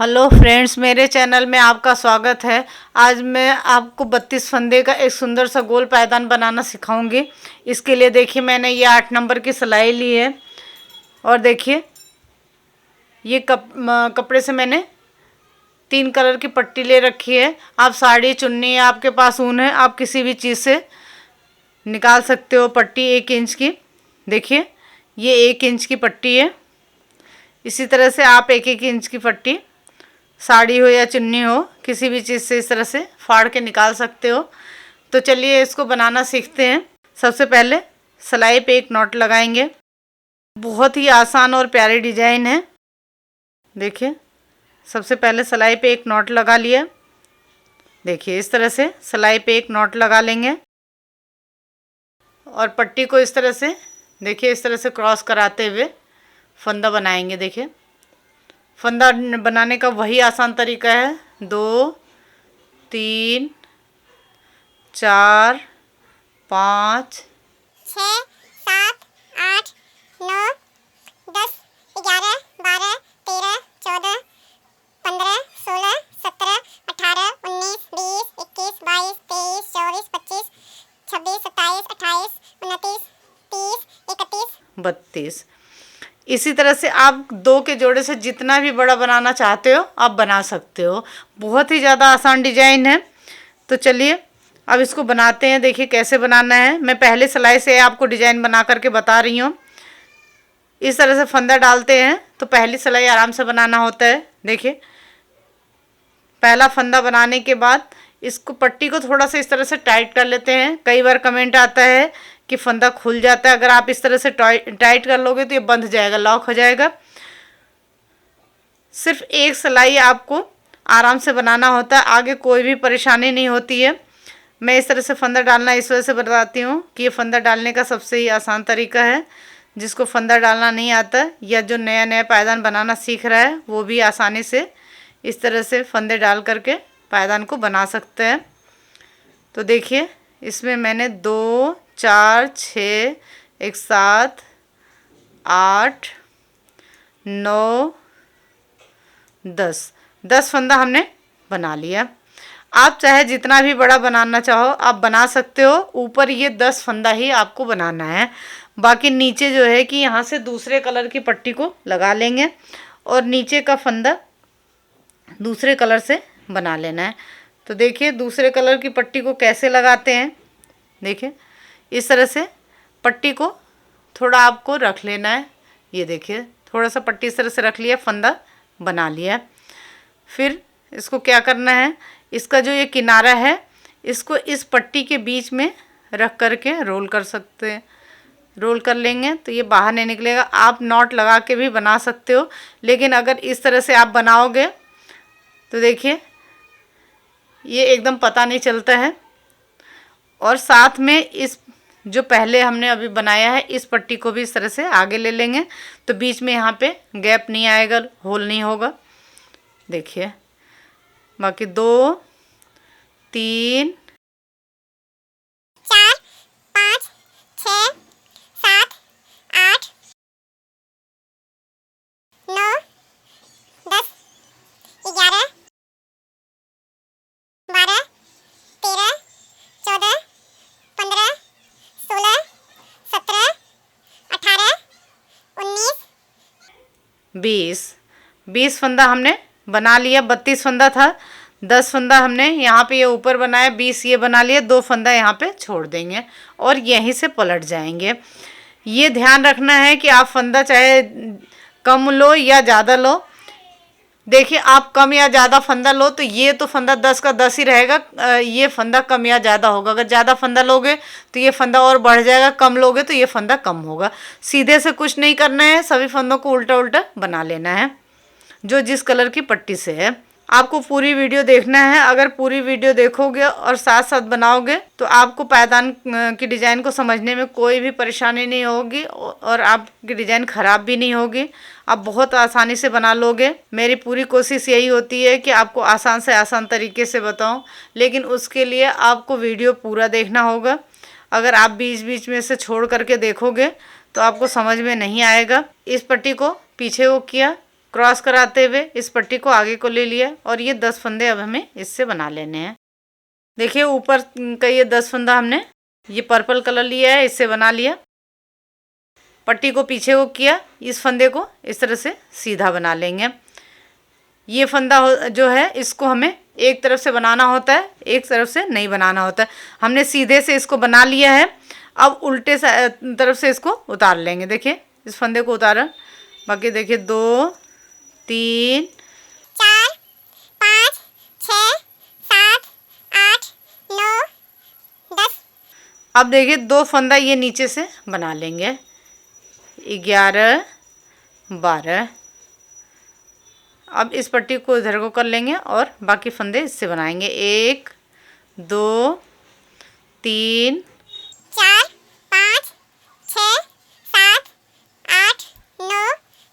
Hello friends, मेरे channel में आपका स्वागत है। आज मैं आपको 32 फंदे का एक सुंदर सा गोल पायदान बनाना सिखाऊंगी। इसके लिए देखिए, मैंने ये 8 नंबर की सिलाई ली है और देखिए ये कपड़े से मैंने 3 कलर की पट्टी ले रखी है। आप साड़ी, चुन्नी, आपके पास ऊन है, आप किसी भी चीज़ से निकाल सकते हो पट्टी 1 इंच की। देखिए ये 1 इंच की पट्टी है। इसी तरह से आप 1-1 इंच की पट्टी साड़ी हो या चुन्नी हो, किसी भी चीज़ से इस तरह से फाड़ के निकाल सकते हो। तो चलिए इसको बनाना सीखते हैं। सबसे पहले सिलाई पे एक नॉट लगाएंगे। बहुत ही आसान और प्यारी डिजाइन है। देखिए सबसे पहले सिलाई पे एक नॉट लगा लिया। देखिए इस तरह से सिलाई पे एक नॉट लगा लेंगे और पट्टी को इस तरह से, देखिए इस तरह से क्रॉस कराते हुए फंदा बनाएंगे। देखिए फंदा बनाने का वही आसान तरीका है। 2, 3, 4, 5, 6, 7, 8, 9, 10, 11, 12, 13, 14, 15, 16, 17, 18, 19, 20, 21, 22, 23, 24, 25, 26, 27, 28, 29, 30, 31, 32। इसी तरह से आप 2 के जोड़े से जितना भी बड़ा बनाना चाहते हो आप बना सकते हो। बहुत ही ज़्यादा आसान डिजाइन है। तो चलिए अब इसको बनाते हैं। देखिए कैसे बनाना है। मैं पहले सिलाई से आपको डिजाइन बना करके बता रही हूँ। इस तरह से फंदा डालते हैं तो पहली सिलाई आराम से बनाना होता है। देखिए पहला फंदा बनाने के बाद इसको, पट्टी को थोड़ा सा इस तरह से टाइट कर लेते हैं। कई बार कमेंट आता है कि फंदा खुल जाता है। अगर आप इस तरह से टाइट कर लोगे तो ये बंध जाएगा, लॉक हो जाएगा। सिर्फ एक सिलाई आपको आराम से बनाना होता है, आगे कोई भी परेशानी नहीं होती है। मैं इस तरह से फंदा डालना इस वजह से बताती हूँ कि ये फंदा डालने का सबसे ही आसान तरीका है। जिसको फंदा डालना नहीं आता या जो नया नया पायदान बनाना सीख रहा है वो भी आसानी से इस तरह से फंदे डाल करके पायदान को बना सकते हैं। तो देखिए इसमें मैंने 2, 4, 6, 1, 7, 8, 9, 10 फंदा हमने बना लिया। आप चाहे जितना भी बड़ा बनाना चाहो आप बना सकते हो। ऊपर ये 10 फंदा ही आपको बनाना है। बाकी नीचे जो है कि यहाँ से दूसरे कलर की पट्टी को लगा लेंगे और नीचे का फंदा दूसरे कलर से बना लेना है। तो देखिए दूसरे कलर की पट्टी को कैसे लगाते हैं। देखिए इस तरह से पट्टी को थोड़ा आपको रख लेना है। ये देखिए थोड़ा सा पट्टी इस तरह से रख लिया, फंदा बना लिया। फिर इसको क्या करना है, इसका जो ये किनारा है इसको इस पट्टी के बीच में रख करके रोल कर सकते हैं। रोल कर लेंगे तो ये बाहर नहीं निकलेगा। आप नॉट लगा के भी बना सकते हो, लेकिन अगर इस तरह से आप बनाओगे तो देखिए ये एकदम पता नहीं चलता है। और साथ में इस जो पहले हमने अभी बनाया है इस पट्टी को भी इस तरह से आगे ले लेंगे तो बीच में यहाँ पे गैप नहीं आएगा, होल नहीं होगा। देखिए बाकी 2, 3, 4, 5, 6, 7, 8, 9, 10, 11, 12, 13, 14, 15, 16, 17, 18, 19, 20 फंदा हमने बना लिया। 32 फंदा था, 10 फंदा हमने यहाँ पे ये ऊपर बनाया, 20 ये बना लिया। 2 फंदा यहाँ पे छोड़ देंगे और यहीं से पलट जाएंगे। ये ध्यान रखना है कि आप फंदा चाहे कम लो या ज़्यादा लो। देखिए आप कम या ज़्यादा फंदा लो तो ये तो फंदा 10 का 10 ही रहेगा। ये फंदा कम या ज़्यादा होगा। अगर ज़्यादा फंदा लोगे तो ये फंदा और बढ़ जाएगा, कम लोगे तो ये फंदा कम होगा। सीधे से कुछ नहीं करना है, सभी फंदों को उल्टा उल्टा बना लेना है जो जिस कलर की पट्टी से है। आपको पूरी वीडियो देखना है। अगर पूरी वीडियो देखोगे और साथ साथ बनाओगे तो आपको पायदान की डिज़ाइन को समझने में कोई भी परेशानी नहीं होगी और आपकी डिज़ाइन ख़राब भी नहीं होगी। आप बहुत आसानी से बना लोगे। मेरी पूरी कोशिश यही होती है कि आपको आसान से आसान तरीके से बताऊं, लेकिन उसके लिए आपको वीडियो पूरा देखना होगा। अगर आप बीच बीच में से छोड़ करके देखोगे तो आपको समझ में नहीं आएगा। इस पट्टी को पीछे को किया, क्रॉस कराते हुए इस पट्टी को आगे को ले लिया और ये 10 फंदे अब हमें इससे बना लेने हैं। देखिए ऊपर का ये 10 फंदा हमने ये पर्पल कलर लिया है, इससे बना लिया। पट्टी को पीछे को किया, इस फंदे को इस तरह से सीधा बना लेंगे। ये फंदा जो है इसको हमें एक तरफ से बनाना होता है, एक तरफ से नहीं बनाना होता है। हमने सीधे से इसको बना लिया है, अब उल्टे तरफ से इसको उतार लेंगे। देखिए इस फंदे को उतारा, बाकी देखिए 2 3 4 5 6 7 8 9 10। अब देखिए 2 फंदा ये नीचे से बना लेंगे। 11 12। अब इस पट्टी को इधर को कर लेंगे और बाकी फंदे इससे बनाएंगे। 1 2 3 4 5 6 7 8 9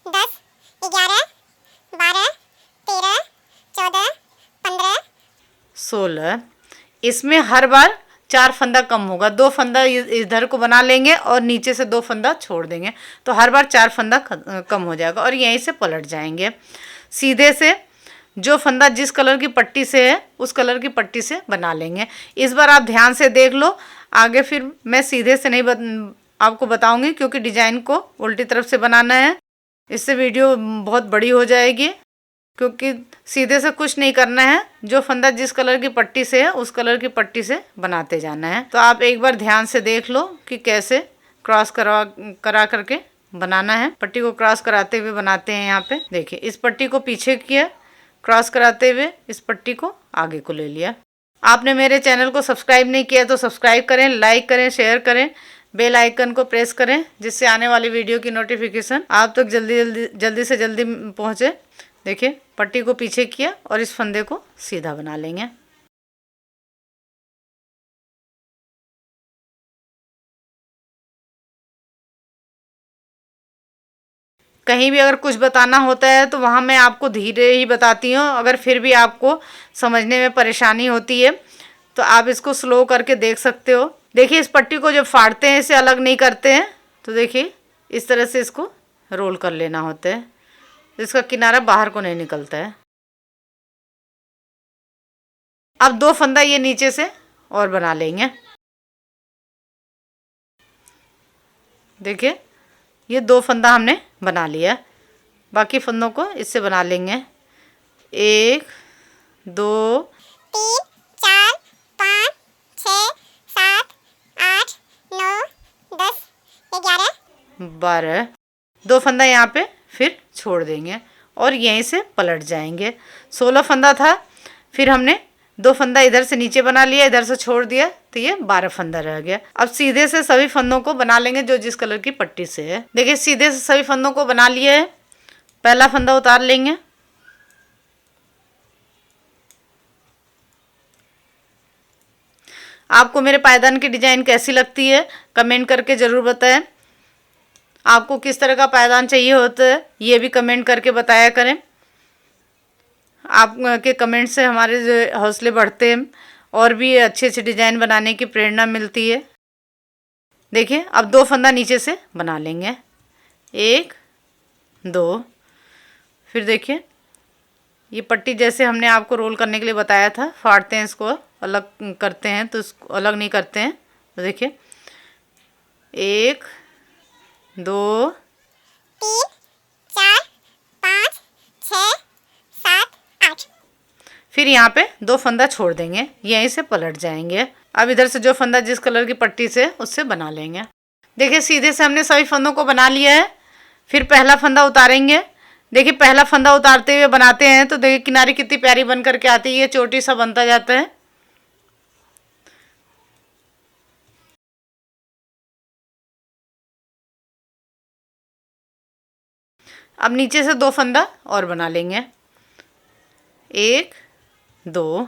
10 11 12 13 14 15 16। इसमें हर बार 4 फंदा कम होगा। 2 फंदा इधर को बना लेंगे और नीचे से 2 फंदा छोड़ देंगे, तो हर बार 4 फंदा कम हो जाएगा और यहीं से पलट जाएंगे। सीधे से जो फंदा जिस कलर की पट्टी से है उस कलर की पट्टी से बना लेंगे। इस बार आप ध्यान से देख लो, आगे फिर मैं सीधे से नहीं आपको बताऊंगी क्योंकि डिजाइन को उल्टी तरफ से बनाना है। इससे वीडियो बहुत बड़ी हो जाएगी, क्योंकि सीधे से कुछ नहीं करना है। जो फंदा जिस कलर की पट्टी से है उस कलर की पट्टी से बनाते जाना है। तो आप एक बार ध्यान से देख लो कि कैसे क्रॉस करा करके बनाना है। पट्टी को क्रॉस कराते हुए बनाते हैं। यहाँ पे देखिए इस पट्टी को पीछे किया, क्रॉस कराते हुए इस पट्टी को आगे को ले लिया। आपने मेरे चैनल को सब्सक्राइब नहीं किया तो सब्सक्राइब करें, लाइक करें, शेयर करें, बेल आइकन को प्रेस करें, जिससे आने वाली वीडियो की नोटिफिकेशन आप तक जल्दी से जल्दी पहुँचे। देखिए पट्टी को पीछे किया और इस फंदे को सीधा बना लेंगे। कहीं भी अगर कुछ बताना होता है तो वहाँ मैं आपको धीरे ही बताती हूँ। अगर फिर भी आपको समझने में परेशानी होती है तो आप इसको स्लो करके देख सकते हो। देखिए इस पट्टी को जब फाड़ते हैं इसे अलग नहीं करते हैं, तो देखिए इस तरह से इसको रोल कर लेना होता है, इसका किनारा बाहर को नहीं निकलता है। अब 2 फंदा ये नीचे से और बना लेंगे। देखिए ये 2 फंदा हमने बना लिया, बाकी फंदों को इससे बना लेंगे। 1 2 3 4 5 6 7 8 9 10 11 12। 2 फंदा यहाँ पे फिर छोड़ देंगे और यहीं से पलट जाएंगे। 16 फंदा था, फिर हमने 2 फंदा इधर से नीचे बना लिया, इधर से छोड़ दिया, तो ये 12 फंदा रह गया। अब सीधे से सभी फंदों को बना लेंगे जो जिस कलर की पट्टी से है। देखिए सीधे से सभी फंदों को बना लिया है। पहला फंदा उतार लेंगे, आपको मेरे पायदान की डिजाइन कैसी लगती है कमेंट करके ज़रूर बताएं। आपको किस तरह का पायदान चाहिए होता है ये भी कमेंट करके बताया करें। आपके कमेंट से हमारे जो हौसले बढ़ते हैं और भी अच्छे अच्छे डिज़ाइन बनाने की प्रेरणा मिलती है। देखिए अब 2 फंदा नीचे से बना लेंगे, 1 2। फिर देखिए ये पट्टी जैसे हमने आपको रोल करने के लिए बताया था, फाड़ते हैं इसको अलग करते हैं, तो इसको अलग नहीं करते हैं। तो देखिए 1 2 3 4 5 6 7 8। फिर यहाँ पे 2 फंदा छोड़ देंगे, यहीं से पलट जाएंगे। अब इधर से जो फंदा जिस कलर की पट्टी से उससे बना लेंगे। देखिए सीधे से हमने सभी फंदों को बना लिया है। फिर पहला फंदा उतारेंगे। देखिए पहला फंदा उतारते हुए बनाते हैं तो देखिए किनारी कितनी प्यारी बन करके आती है, चोटी सा बनता जाता है। अब नीचे से 2 फंदा और बना लेंगे, 1 2।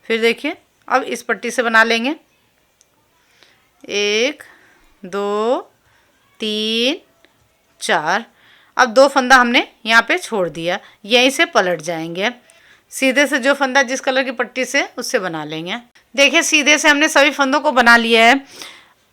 फिर देखिए अब इस पट्टी से बना लेंगे, 1 2 3 4। अब 2 फंदा हमने यहाँ पे छोड़ दिया, यहीं से पलट जाएंगे। सीधे से जो फंदा जिस कलर की पट्टी से उससे बना लेंगे। देखिए सीधे से हमने सभी फंदों को बना लिया है।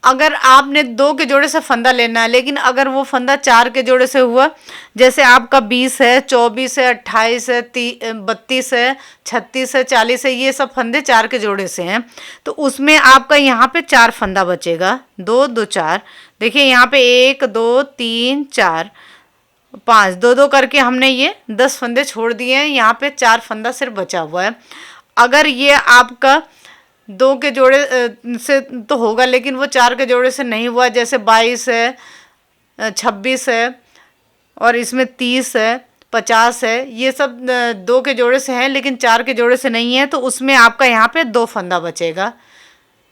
अगर आपने 2 के जोड़े से फंदा लेना है, लेकिन अगर वो फंदा 4 के जोड़े से हुआ, जैसे आपका 20 है, 24 है, 28 है, 32 है, 36 है, 40 है, ये सब फंदे 4 के जोड़े से हैं, तो उसमें आपका यहाँ पे 4 फंदा बचेगा। 2 2 4, देखिए यहाँ पे 1 2 3 4 5, 2 2 करके हमने ये 10 फंदे छोड़ दिए हैं। यहाँ पे 4 फंदा सिर्फ बचा हुआ है। अगर ये आपका 2 के जोड़े से तो होगा, लेकिन वो 4 के जोड़े से नहीं हुआ, जैसे 22 है, 26 है, और इसमें 30 है, 50 है, ये सब 2 के जोड़े से हैं लेकिन 4 के जोड़े से नहीं है, तो उसमें आपका यहाँ पे 2 फंदा बचेगा।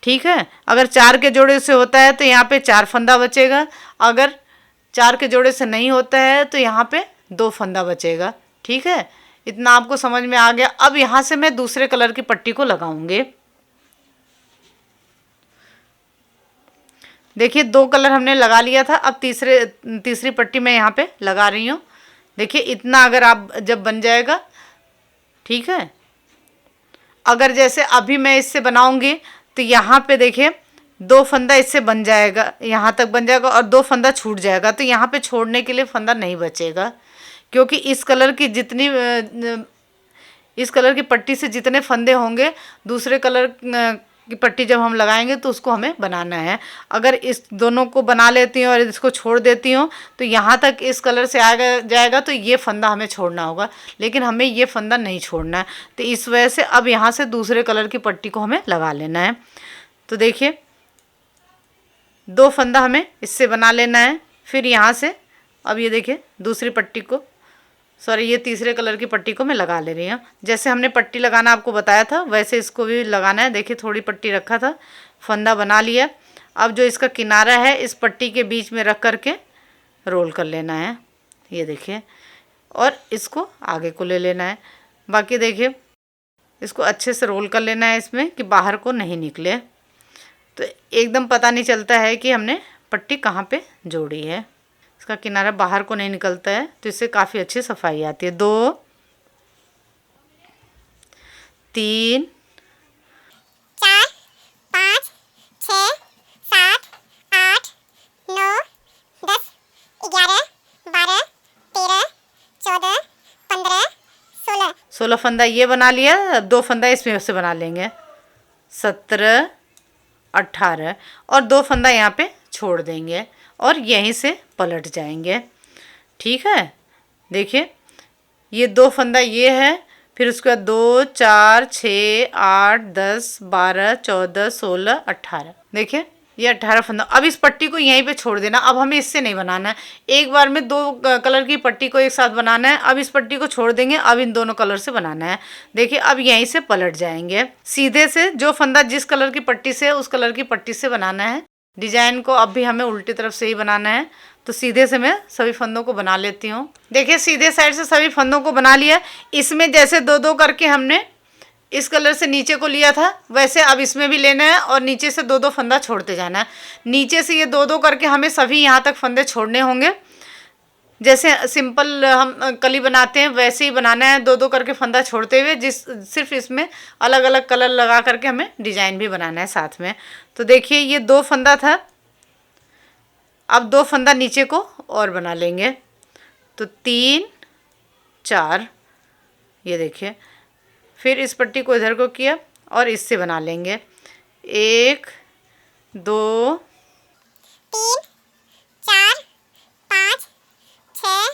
ठीक है, अगर 4 के जोड़े से होता है तो यहाँ पे 4 फंदा बचेगा, अगर 4 के जोड़े से नहीं होता है तो यहाँ पे 2 फंदा बचेगा। ठीक है, इतना आपको समझ में आ गया। अब यहाँ से मैं दूसरे कलर की पट्टी को लगाऊंगी। देखिए 2 कलर हमने लगा लिया था, अब तीसरी पट्टी मैं यहाँ पे लगा रही हूँ। देखिए इतना अगर आप जब बन जाएगा, ठीक है, अगर जैसे अभी मैं इससे बनाऊंगी तो यहाँ पे देखिए 2 फंदा इससे बन जाएगा, यहाँ तक बन जाएगा, और 2 फंदा छूट जाएगा, तो यहाँ पे छोड़ने के लिए फंदा नहीं बचेगा, क्योंकि इस कलर की पट्टी से जितने फंदे होंगे दूसरे कलर की पट्टी जब हम लगाएंगे तो उसको हमें बनाना है। अगर इस दोनों को बना लेती हूँ और इसको छोड़ देती हूँ तो यहाँ तक इस कलर से आ जाएगा, तो ये फंदा हमें छोड़ना होगा, लेकिन हमें ये फंदा नहीं छोड़ना है। तो इस वजह से अब यहाँ से दूसरे कलर की पट्टी को हमें लगा लेना है। तो देखिए 2 फंदा हमें इससे बना लेना है। फिर यहाँ से अब ये देखिए दूसरी पट्टी को, सॉरी ये तीसरे कलर की पट्टी को मैं लगा ले रही हूँ। जैसे हमने पट्टी लगाना आपको बताया था वैसे इसको भी लगाना है। देखिए थोड़ी पट्टी रखा था, फंदा बना लिया। अब जो इसका किनारा है इस पट्टी के बीच में रख करके रोल कर लेना है, ये देखिए, और इसको आगे को ले लेना है। बाकी देखिए इसको अच्छे से रोल कर लेना है इसमें कि बाहर को नहीं निकले, तो एकदम पता नहीं चलता है कि हमने पट्टी कहाँ पे जोड़ी है। इसका किनारा बाहर को नहीं निकलता है, तो इससे काफ़ी अच्छी सफाई आती है। 2 3 4 5 6 7 8 9 10 11 12 13 14 15 16 16 फंदा ये बना लिया। अब 2 फंदा इसमें से बना लेंगे, 17 18, और 2 फंदा यहाँ पे छोड़ देंगे और यहीं से पलट जाएंगे। ठीक है, देखिए ये 2 फंदा ये है, फिर उसके बाद 2 4 6 8 10 12 14 16 18, देखिए ये 18 फंदा। अब इस पट्टी को यहीं पे छोड़ देना। अब हमें इससे नहीं बनाना है, एक बार में 2 कलर की पट्टी को एक साथ बनाना है। अब इस पट्टी को छोड़ देंगे, अब इन दोनों कलर से बनाना है। देखिए अब यहीं से पलट जाएंगे, सीधे से जो फंदा जिस कलर की पट्टी से है उस कलर की पट्टी से बनाना है। डिजाइन को अब भी हमें उल्टी तरफ से ही बनाना है, तो सीधे से मैं सभी फंदों को बना लेती हूँ। देखिए सीधे साइड से सभी फंदों को बना लिया। इसमें जैसे 2 2 करके हमने इस कलर से नीचे को लिया था, वैसे अब इसमें भी लेना है और नीचे से 2 2 फंदा छोड़ते जाना है। नीचे से ये 2 2 करके हमें सभी यहाँ तक फंदे छोड़ने होंगे। जैसे सिंपल हम कली बनाते हैं वैसे ही बनाना है, 2 2 करके फंदा छोड़ते हुए, सिर्फ इसमें अलग अलग कलर लगा करके हमें डिजाइन भी बनाना है साथ में। तो देखिए ये 2 फंदा था, अब 2 फंदा नीचे को और बना लेंगे, तो 3 4, ये देखिए। फिर इस पट्टी को इधर को किया और इससे बना लेंगे, 1 2 3 4 5 6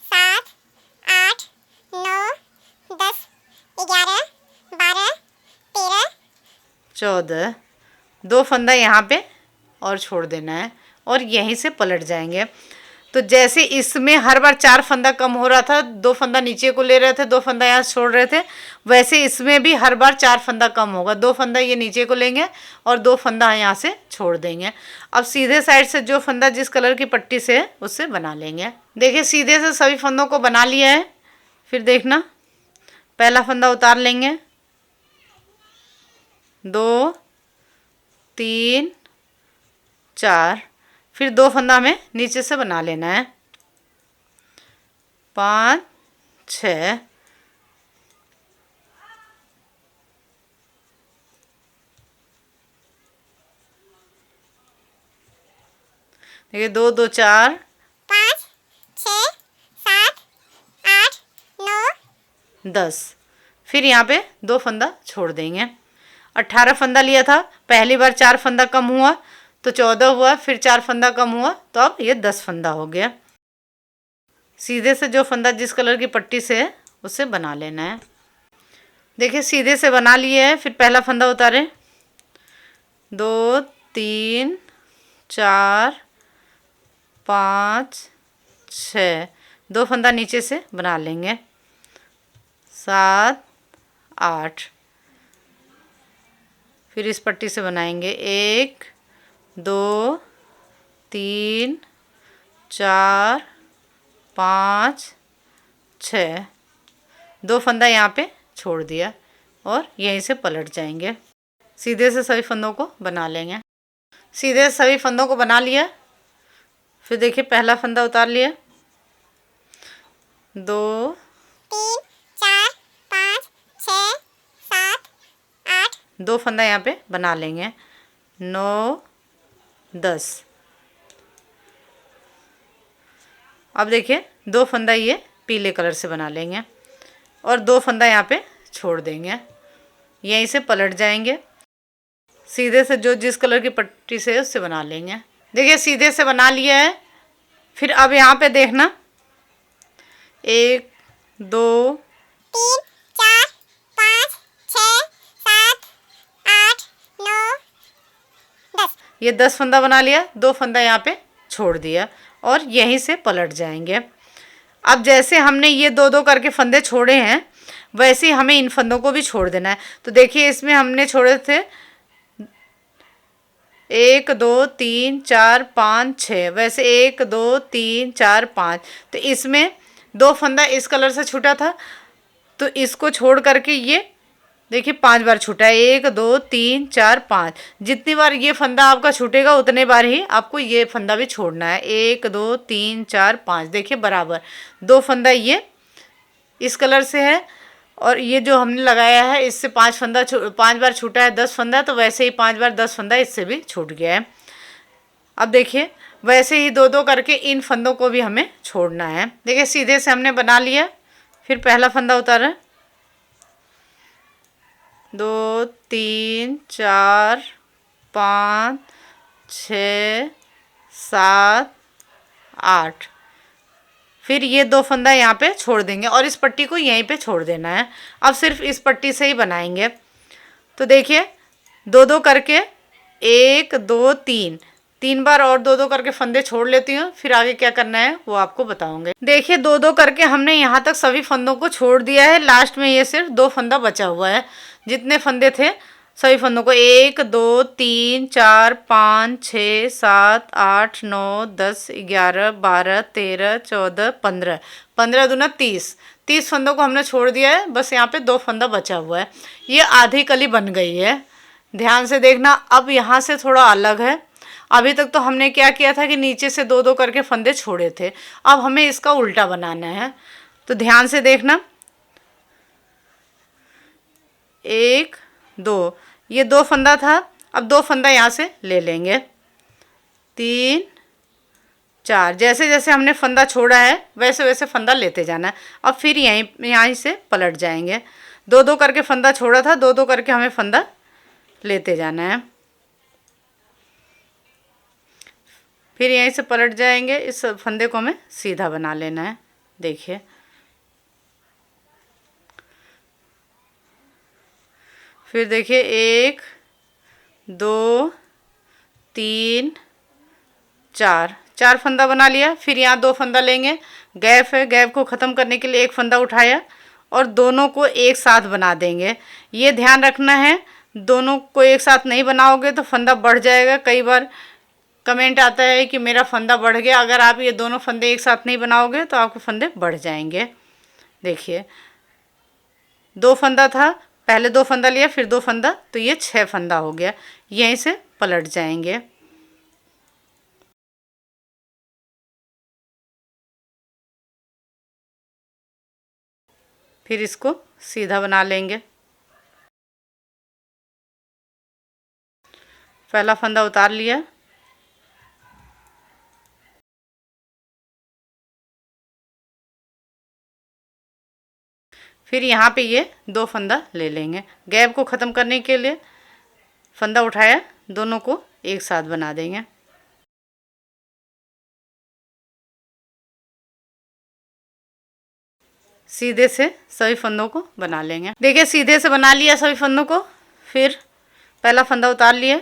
7 8 9 10 11 12 13 14, 2 फंदा यहाँ पे और छोड़ देना है और यहीं से पलट जाएंगे। तो जैसे इसमें हर बार 4 फंदा कम हो रहा था, 2 फंदा नीचे को ले रहे थे, 2 फंदा यहाँ छोड़ रहे थे, वैसे इसमें भी हर बार 4 फंदा कम होगा। 2 फंदा ये नीचे को लेंगे और 2 फंदा यहाँ से छोड़ देंगे। अब सीधे साइड से जो फंदा जिस कलर की पट्टी से है उससे बना लेंगे। देखिए सीधे से सभी फंदों को बना लिया है। फिर देखना, पहला फंदा उतार लेंगे, 2 3 4, फिर 2 फंदा हमें नीचे से बना लेना है, 5 6, देखिए 2 2 4 5 6 7 8 9 10। फिर यहाँ पे 2 फंदा छोड़ देंगे। 18 फंदा लिया था, पहली बार 4 फंदा कम हुआ तो 14 हुआ, फिर 4 फंदा कम हुआ तो अब ये 10 फंदा हो गया। सीधे से जो फंदा जिस कलर की पट्टी से है उसे बना लेना है। देखिए सीधे से बना लिए है। फिर पहला फंदा उतारें, 2 3 4 5 6, 2 फंदा नीचे से बना लेंगे, 7 8। फिर इस पट्टी से बनाएंगे 1 2 3 4 5 6, 2 फंदा यहाँ पे छोड़ दिया और यहीं से पलट जाएंगे। सीधे से सभी फंदों को बना लेंगे। सीधे से सभी फंदों को बना लिया। फिर देखिए पहला फंदा उतार लिया, 2 3 4 5 6 7 8 2 फंदा यहाँ पे बना लेंगे, 9 10। अब देखिए 2 फंदा ये पीले कलर से बना लेंगे और 2 फंदा यहाँ पे छोड़ देंगे, यहीं से पलट जाएंगे। सीधे से जो जिस कलर की पट्टी से है उससे बना लेंगे। देखिए सीधे से बना लिया है। फिर अब यहाँ पे देखना 1 2 3 4 5 6 7 8 9 10। ये 10 फंदा बना लिया, 2 फंदा यहाँ पे छोड़ दिया और यहीं से पलट जाएंगे। अब जैसे हमने ये 2 2 करके फंदे छोड़े हैं वैसे ही हमें इन फंदों को भी छोड़ देना है। तो देखिए इसमें हमने छोड़े थे 1 2 3 4 5 6, वैसे 1 2 3 4 5। तो इसमें 2 फंदा इस कलर से छूटा था तो इसको छोड़ करके ये देखिए 5 बार छूटा है, 1 2 3 4 5। जितनी बार ये फंदा आपका छूटेगा उतने बार ही आपको ये फंदा भी छोड़ना है, 1 2 3 4 5। देखिए बराबर 2 फंदा ये इस कलर से है और ये जो हमने लगाया है इससे 5 बार छूटा है 10 फंदा, तो वैसे ही 5 बार 10 फंदा इससे भी छूट गया है। अब देखिए वैसे ही 2 2 करके इन फंदों को भी हमें छोड़ना है। देखिए सीधे से हमने बना लिया। फिर पहला फंदा उतारा, 2 3 4 5 6 7 8। फिर ये 2 फंदा यहाँ पे छोड़ देंगे और इस पट्टी को यहीं पे छोड़ देना है। अब सिर्फ इस पट्टी से ही बनाएंगे। तो देखिए 2 2 करके 1 2 3, 3 बार और 2 2 करके फंदे छोड़ लेती हूँ। फिर आगे क्या करना है वो आपको बताऊंगे। देखिए 2 2 करके हमने यहाँ तक सभी फंदों को छोड़ दिया है। लास्ट में ये सिर्फ 2 फंदा बचा हुआ है। जितने फंदे थे सभी फंदों को 1 2 3 4 5 6 7 8 9 10 11 12 13 14 15, 15 दूना 30, 30 फंदों को हमने छोड़ दिया है। बस यहाँ पे 2 फंदा बचा हुआ है। ये आधी कली बन गई है, ध्यान से देखना। अब यहाँ से थोड़ा अलग है। अभी तक तो हमने क्या किया था कि नीचे से 2 2 करके फंदे छोड़े थे, अब हमें इसका उल्टा बनाना है। तो ध्यान से देखना, 1 2, ये 2 फंदा था। अब 2 फंदा यहाँ से ले लेंगे, 3 4। जैसे जैसे हमने फंदा छोड़ा है वैसे वैसे फंदा लेते जाना है। अब फिर यहीं से पलट जाएंगे। 2 2 करके फंदा छोड़ा था, 2 2 करके हमें फंदा लेते जाना है। फिर यहीं से पलट जाएंगे। इस फंदे को हमें सीधा बना लेना है। देखिए फिर देखिए 1 2 3 4, 4 फंदा बना लिया। फिर यहाँ 2 फंदा लेंगे, गैप है, गैप को ख़त्म करने के लिए 1 फंदा उठाया और दोनों को एक साथ बना देंगे। ये ध्यान रखना है, दोनों को एक साथ नहीं बनाओगे तो फंदा बढ़ जाएगा। कई बार कमेंट आता है कि मेरा फंदा बढ़ गया। अगर आप ये दोनों फंदे एक साथ नहीं बनाओगे तो आपके फंदे बढ़ जाएंगे। देखिए 2 फंदा था, पहले 2 फंदा लिया फिर 2 फंदा, तो ये 6 फंदा हो गया। यहीं से पलट जाएंगे। फिर इसको सीधा बना लेंगे। पहला फंदा उतार लिया, फिर यहाँ पे ये 2 फंदा ले लेंगे। गैप को ख़त्म करने के लिए फंदा उठाया, दोनों को एक साथ बना देंगे। सीधे से सभी फंदों को बना लेंगे। देखिए सीधे से बना लिया सभी फंदों को। फिर पहला फंदा उतार लिया,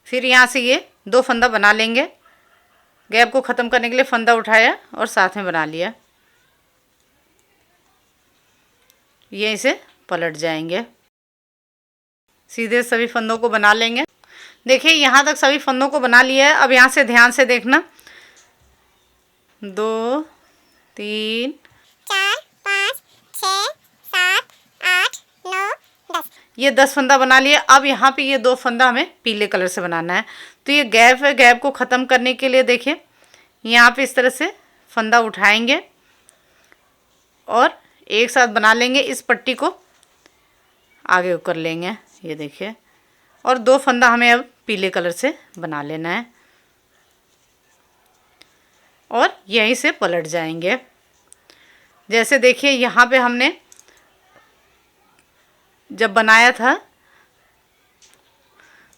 फिर यहाँ से ये 2 फंदा बना लेंगे। गैप को ख़त्म करने के लिए फंदा उठाया और साथ में बना लिया। यहीं से पलट जाएंगे। सीधे सभी फंदों को बना लेंगे। देखिए यहाँ तक सभी फंदों को बना लिया है। अब यहाँ से ध्यान से देखना, 2 3 4 5 6 7 8 9 10। ये 10 फंदा बना लिया। अब यहाँ पे ये 2 फंदा हमें पीले कलर से बनाना है। तो ये गैप है, गैप को ख़त्म करने के लिए देखिए यहाँ पे इस तरह से फंदा उठाएंगे और एक साथ बना लेंगे। इस पट्टी को आगे कर लेंगे, ये देखिए। और 2 फंदा हमें अब पीले कलर से बना लेना है और यहीं से पलट जाएंगे। जैसे देखिए यहाँ पे हमने जब बनाया था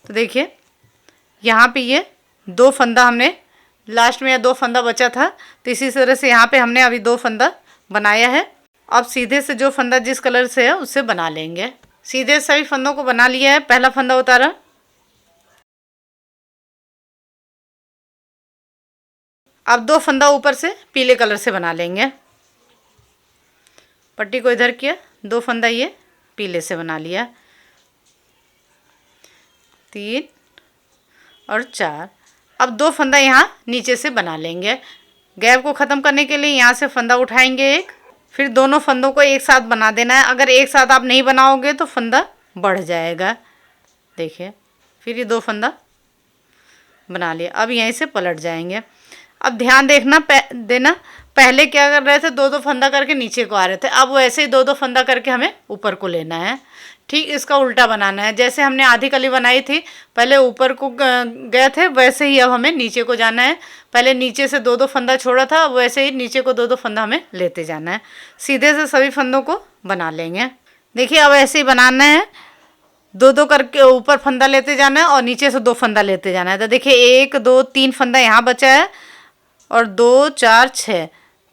तो देखिए यहाँ पे ये 2 फंदा हमने लास्ट में, या 2 फंदा बचा था, तो इसी तरह से यहाँ पे हमने अभी 2 फंदा बनाया है। अब सीधे से जो फंदा जिस कलर से है उससे बना लेंगे। सीधे सभी फंदों को बना लिया है। पहला फंदा उतारा, अब 2 फंदा ऊपर से पीले कलर से बना लेंगे। पट्टी को इधर किया, 2 फंदा ये पीले से बना लिया, 3 और 4। अब 2 फंदा यहाँ नीचे से बना लेंगे। गैप को ख़त्म करने के लिए यहाँ से फंदा उठाएंगे एक, फिर दोनों फंदों को एक साथ बना देना है। अगर एक साथ आप नहीं बनाओगे तो फंदा बढ़ जाएगा। देखिए फिर ये 2 फंदा बना लिया। अब यहीं से पलट जाएंगे। अब ध्यान देखना देना, पहले क्या कर रहे थे, 2-2 फंदा करके नीचे को आ रहे थे। अब वैसे ही 2-2 फंदा करके हमें ऊपर को लेना है। ठीक इसका उल्टा बनाना है। जैसे हमने आधी कली बनाई थी, पहले ऊपर को गए थे, वैसे ही अब हमें नीचे को जाना है। पहले नीचे से 2-2 फंदा छोड़ा था, अब वैसे ही नीचे को 2-2 फंदा हमें लेते जाना है। सीधे से सभी फंदों को बना लेंगे। देखिए अब ऐसे ही बनाना है, 2-2 करके ऊपर फंदा लेते जाना है और नीचे से 2 फंदा लेते जाना है। तो देखिए 1 2 3 फंदा यहाँ बचा है और 2 4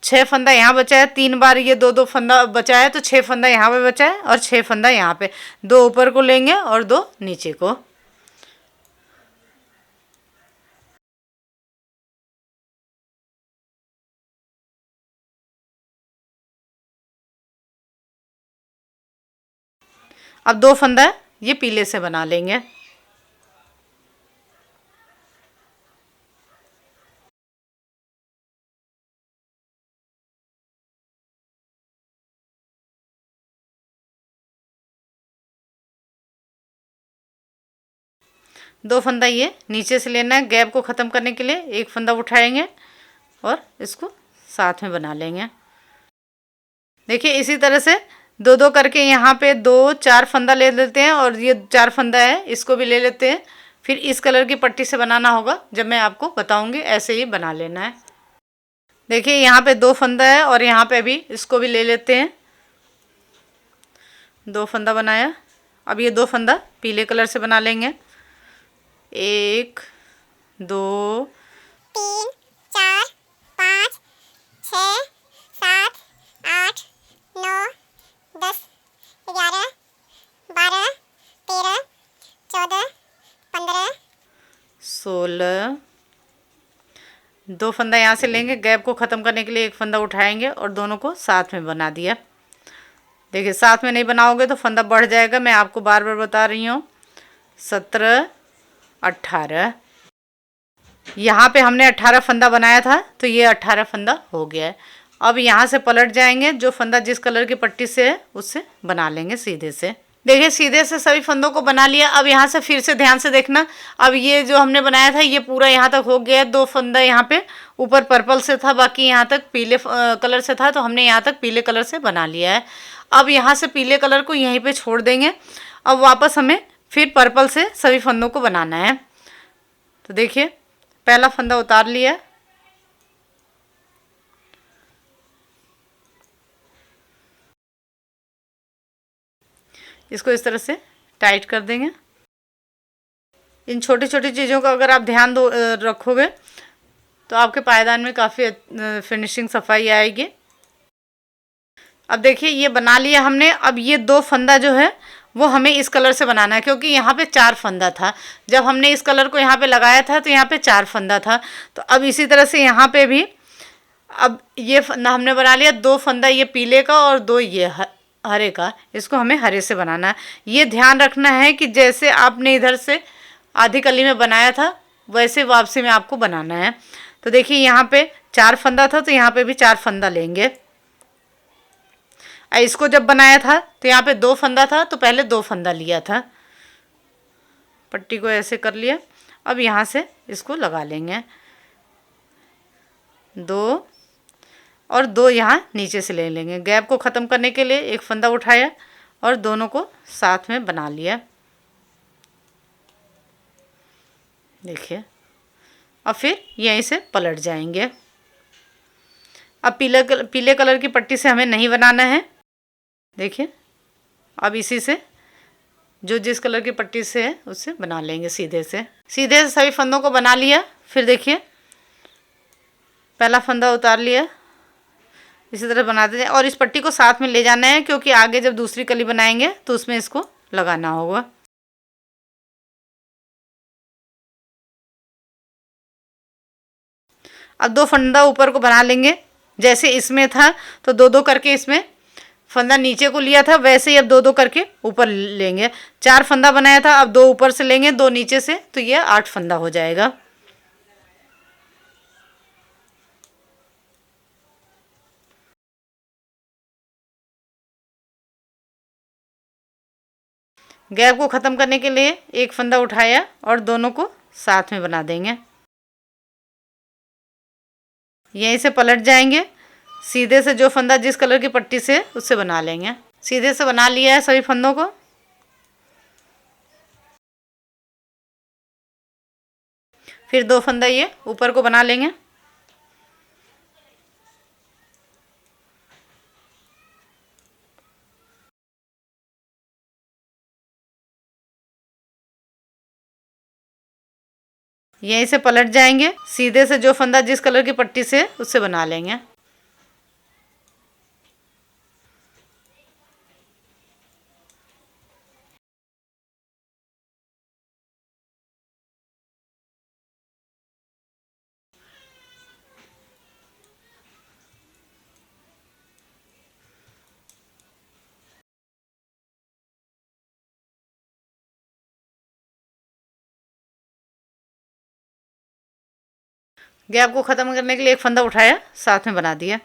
6 फंदा यहाँ बचा है। 3 बार ये 2-2 फंदा बचा है, तो 6 फंदा यहाँ पे बचा है और 6 फंदा यहाँ पे। 2 ऊपर को लेंगे और 2 नीचे को। अब 2 फंदा ये पीले से बना लेंगे। दो फंदा ये नीचे से लेना है। गैप को ख़त्म करने के लिए एक फंदा उठाएंगे और इसको साथ में बना लेंगे। देखिए इसी तरह से 2-2 करके यहाँ पे 2-4 फंदा ले लेते हैं और ये 4 फंदा है, इसको भी ले लेते हैं। फिर इस कलर की पट्टी से बनाना होगा, जब मैं आपको बताऊंगी ऐसे ही बना लेना है। देखिए यहाँ पे 2 फंदा है और यहाँ पे भी इसको भी ले लेते हैं। 2 फंदा बनाया। अब ये 2 फंदा पीले कलर से बना लेंगे। 1 2 3 4 5 6 7 8 9 10 11 12 13 14 15 16। 2 फंदा यहाँ से लेंगे। गैप को ख़त्म करने के लिए एक फंदा उठाएंगे और दोनों को साथ में बना दिया। देखिए साथ में नहीं बनाओगे तो फंदा बढ़ जाएगा, मैं आपको बार बार बता रही हूँ। 17 18। यहाँ पे हमने 18 फंदा बनाया था, तो ये 18 फंदा हो गया है। अब यहाँ से पलट जाएंगे, जो फंदा जिस कलर की पट्टी से है उससे बना लेंगे सीधे से। देखिए सीधे से सभी फंदों को बना लिया। अब यहाँ से फिर से ध्यान से देखना, अब ये जो हमने बनाया था ये पूरा यहाँ तक हो गया है। 2 फंदा यहाँ पे ऊपर पर्पल से था, बाकी यहाँ तक पीले कलर से था, तो हमने यहाँ तक पीले कलर से बना लिया है। अब यहाँ से पीले कलर को यहीं पे छोड़ देंगे। अब वापस हमें फिर पर्पल से सभी फंदों को बनाना है। तो देखिए पहला फंदा उतार लिया, इसको इस तरह से टाइट कर देंगे। इन छोटी छोटी चीज़ों का अगर आप ध्यान रखोगे तो आपके पायदान में काफ़ी फिनिशिंग सफाई आएगी। अब देखिए ये बना लिया हमने। अब ये 2 फंदा जो है वो हमें इस कलर से बनाना है, क्योंकि यहाँ पे 4 फंदा था। जब हमने इस कलर को यहाँ पे लगाया था तो यहाँ पे 4 फंदा था। तो अब इसी तरह से यहाँ पे भी अब ये फंदा हमने बना लिया, 2 फंदा ये पीले का और 2 ये हरे का। इसको हमें हरे से बनाना है। ये ध्यान रखना है कि जैसे आपने इधर से आधी कली में बनाया था वैसे वापसी में आपको बनाना है। तो देखिए यहाँ पे 4 फंदा था तो यहाँ पे भी 4 फंदा लेंगे। इसको जब बनाया था तो यहाँ पे 2 फंदा था तो पहले 2 फंदा लिया था। पट्टी को ऐसे कर लिया। अब यहाँ से इसको लगा लेंगे, 2 और 2 यहाँ नीचे से ले लेंगे। गैप को ख़त्म करने के लिए एक फंदा उठाया और दोनों को साथ में बना लिया। देखिए अब फिर यहीं से पलट जाएंगे। अब पीले कलर की पट्टी से हमें नहीं बनाना है। देखिए अब इसी से जो जिस कलर की पट्टी से है उससे बना लेंगे। सीधे से सभी फंदों को बना लिया। फिर देखिए पहला फंदा उतार लिया, इसी तरह बनाते जाए और इस पट्टी को साथ में ले जाना है, क्योंकि आगे जब दूसरी कली बनाएंगे तो उसमें इसको लगाना होगा। अब 2 फंदा ऊपर को बना लेंगे। जैसे इसमें था तो 2-2 करके इसमें फंदा नीचे को लिया था, वैसे ही अब 2-2 करके ऊपर लेंगे। 4 फंदा बनाया था, अब 2 ऊपर से लेंगे, 2 नीचे से, तो ये 8 फंदा हो जाएगा। गैप को ख़त्म करने के लिए एक फंदा उठाया और दोनों को साथ में बना देंगे। यहीं से पलट जाएंगे। सीधे से जो फंदा जिस कलर की पट्टी से उससे बना लेंगे। सीधे से बना लिया है सभी फंदों को। फिर 2 फंदा ये ऊपर को बना लेंगे। यहीं से पलट जाएंगे। सीधे से जो फंदा जिस कलर की पट्टी से उससे बना लेंगे। गैप को ख़त्म करने के लिए एक फंदा उठाया, साथ में बना दिया।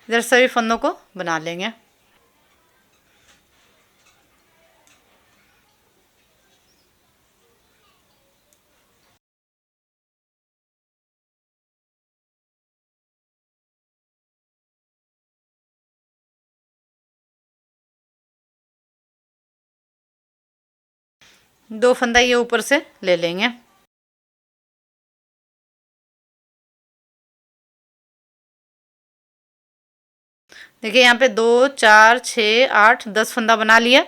इधर सभी फंदों को बना लेंगे। दो फंदा ये ऊपर से ले लेंगे। देखिए यहाँ पे 2, 4, 6, 8, 10 फंदा बना लिया।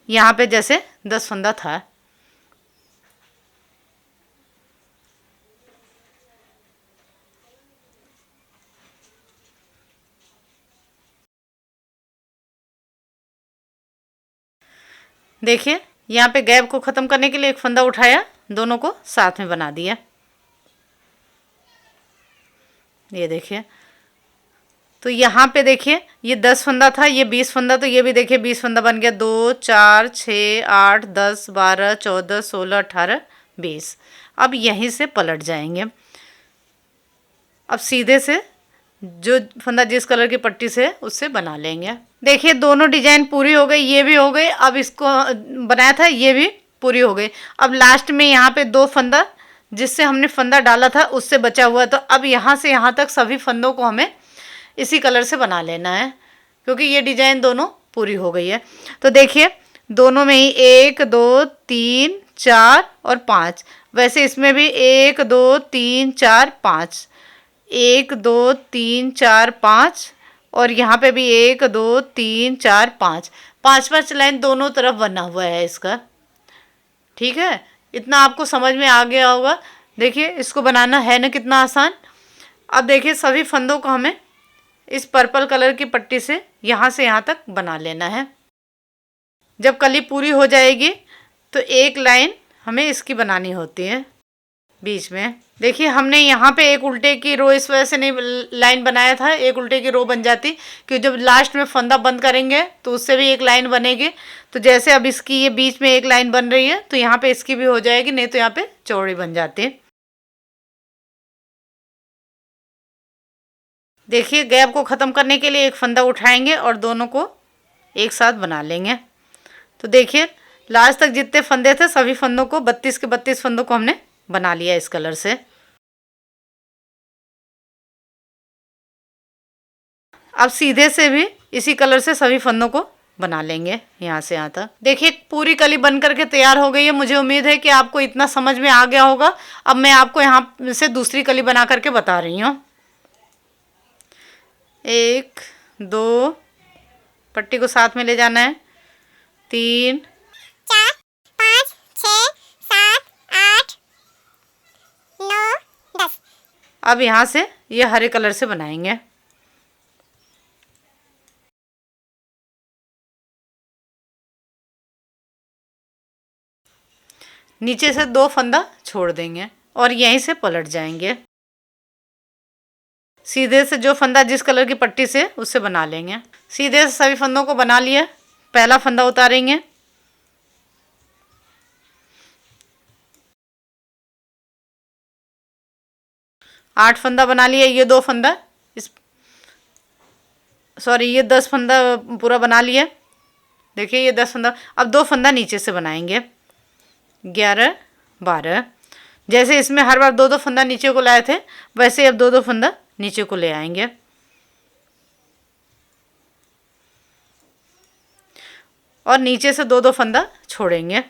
यहाँ पे जैसे 10 फंदा था। देखिए यहाँ पे गैप को ख़त्म करने के लिए एक फंदा उठाया, दोनों को साथ में बना दिया। ये देखिए, तो यहाँ पे देखिए ये 10 फंदा था, ये 20 फंदा, तो ये भी देखिए 20 फंदा बन गया। 2, 4, 6, 8, 10, 12, 14, 16, 18, 20। अब यहीं से पलट जाएंगे। अब सीधे से जो फंदा जिस कलर की पट्टी से उससे बना लेंगे। देखिए दोनों डिजाइन पूरी हो गई, ये भी हो गई। अब इसको बनाया था ये भी पूरी हो गई। अब लास्ट में यहाँ पे 2 फंदा जिससे हमने फंदा डाला था उससे बचा हुआ, तो अब यहाँ से यहाँ तक सभी फंदों को हमें इसी कलर से बना लेना है। क्योंकि ये डिजाइन दोनों पूरी हो गई है। तो देखिए दोनों में ही 1 2 3 4 और 5, वैसे इसमें भी 1 2 3 4 5, 1 2 3 4 5, और यहाँ पे भी 1 2 3 4 5, 5 लाइन दोनों तरफ बना हुआ है इसका। ठीक है, इतना आपको समझ में आ गया होगा। देखिए इसको बनाना है ना कितना आसान। अब देखिए सभी फंदों को हमें इस पर्पल कलर की पट्टी से यहाँ तक बना लेना है। जब कली पूरी हो जाएगी तो एक लाइन हमें इसकी बनानी होती है बीच में। देखिए हमने यहाँ पे एक उल्टे की रो इस वजह से नहीं लाइन बनाया था, एक उल्टे की रो बन जाती, क्योंकि जब लास्ट में फंदा बंद करेंगे तो उससे भी एक लाइन बनेगी। तो जैसे अब इसकी ये बीच में एक लाइन बन रही है तो यहाँ पे इसकी भी हो जाएगी, नहीं तो यहाँ पे चौड़ी बन जाती है। देखिए गैप को ख़त्म करने के लिए एक फंदा उठाएंगे और दोनों को एक साथ बना लेंगे। तो देखिए लास्ट तक जितने फंदे थे सभी फंदों को 32 के 32 फंदों को हमने बना लिया इस कलर से। अब सीधे से भी इसी कलर से सभी फंदों को बना लेंगे यहाँ से यहाँ तक। देखिए पूरी कली बन करके तैयार हो गई है। मुझे उम्मीद है कि आपको इतना समझ में आ गया होगा। अब मैं आपको यहाँ से दूसरी कली बना करके बता रही हूँ। 1 2, पट्टी को साथ में ले जाना है, 3 4 5 6 7 8 9 10। अब यहाँ से ये हरे कलर से बनाएंगे। नीचे से 2 फंदा छोड़ देंगे और यहीं से पलट जाएंगे। सीधे से जो फंदा जिस कलर की पट्टी से उससे बना लेंगे। सीधे से सभी फंदों को बना लिया। पहला फंदा उतारेंगे, आठ फंदा बना लिया। ये 2 फंदा ये 10 फंदा पूरा बना लिया। देखिए ये 10 फंदा। अब 2 फंदा नीचे से बनाएंगे, 11 12। जैसे इसमें हर बार 2 फंदा नीचे को लाए थे वैसे अब 2 फंदा नीचे को ले आएंगे। और नीचे से 2 फंदा छोड़ेंगे।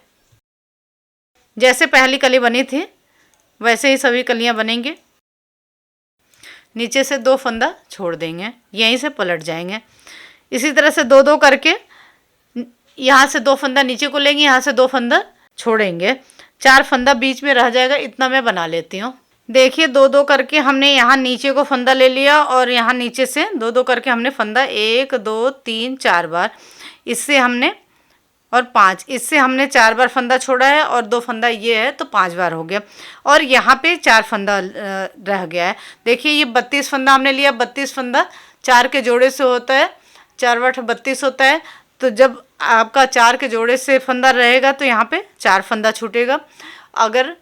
जैसे पहली कली बनी थी वैसे ही सभी कलियां बनेंगी। नीचे से 2 फंदा छोड़ देंगे, यहीं से पलट जाएंगे। इसी तरह से 2 करके यहाँ से 2 फंदा नीचे को लेंगे, यहाँ से 2 फंदा छोड़ेंगे, 4 फंदा बीच में रह जाएगा। इतना मैं बना लेती हूँ। देखिए 2 करके हमने यहाँ नीचे को फंदा ले लिया और यहाँ नीचे से 2 करके हमने फंदा 1 2 3 4 बार, इससे हमने और 5, इससे हमने 4 बार फंदा छोड़ा है और 2 फंदा ये है तो 5 बार हो गया। और यहाँ पे 4 फंदा रह गया है। देखिए ये 32 फंदा हमने लिया। 32 फंदा 4 के जोड़े से होता है, 4 बटा 32 होता है। तो जब आपका 4 के जोड़े से फंदा रहेगा तो यहाँ पे 4 फंदा छूटेगा। अगर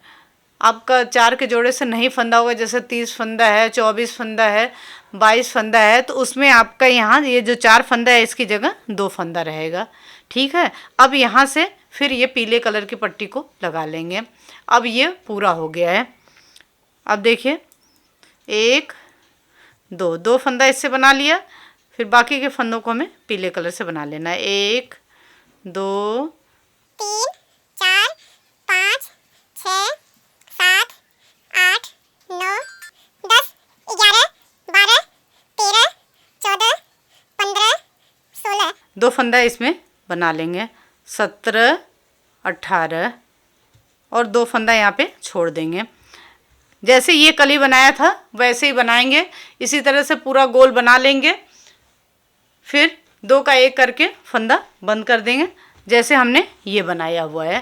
आपका 4 के जोड़े से नहीं फंदा होगा, जैसे 30 फंदा है, 24 फंदा है, 22 फंदा है, तो उसमें आपका यहाँ ये जो 4 फंदा है इसकी जगह 2 फंदा रहेगा। ठीक है। अब यहाँ से फिर ये पीले कलर की पट्टी को लगा लेंगे। अब ये पूरा हो गया है। अब देखिए 1 2 फंदा इससे बना लिया। फिर बाकी के फंदों को हमें पीले कलर से बना लेना है। 1 2 3 4 5 6 7 8 9 10 11 12 13 14 15 16। 2 फंदा इसमें बना लेंगे, 17 18 और 2 फंदा यहाँ पे छोड़ देंगे। जैसे ये कली बनाया था वैसे ही बनाएंगे। इसी तरह से पूरा गोल बना लेंगे। फिर 2 का 1 करके फंदा बंद कर देंगे जैसे हमने ये बनाया हुआ है।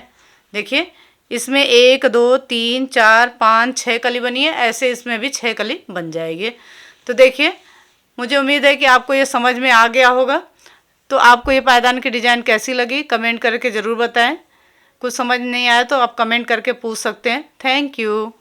देखिए इसमें 1 2 3 4 5 6 कली बनी है, ऐसे इसमें भी 6 कली बन जाएगी। तो देखिए मुझे उम्मीद है कि आपको ये समझ में आ गया होगा। तो आपको ये पायदान की डिज़ाइन कैसी लगी कमेंट करके ज़रूर बताएं। कुछ समझ नहीं आया तो आप कमेंट करके पूछ सकते हैं। Thank you.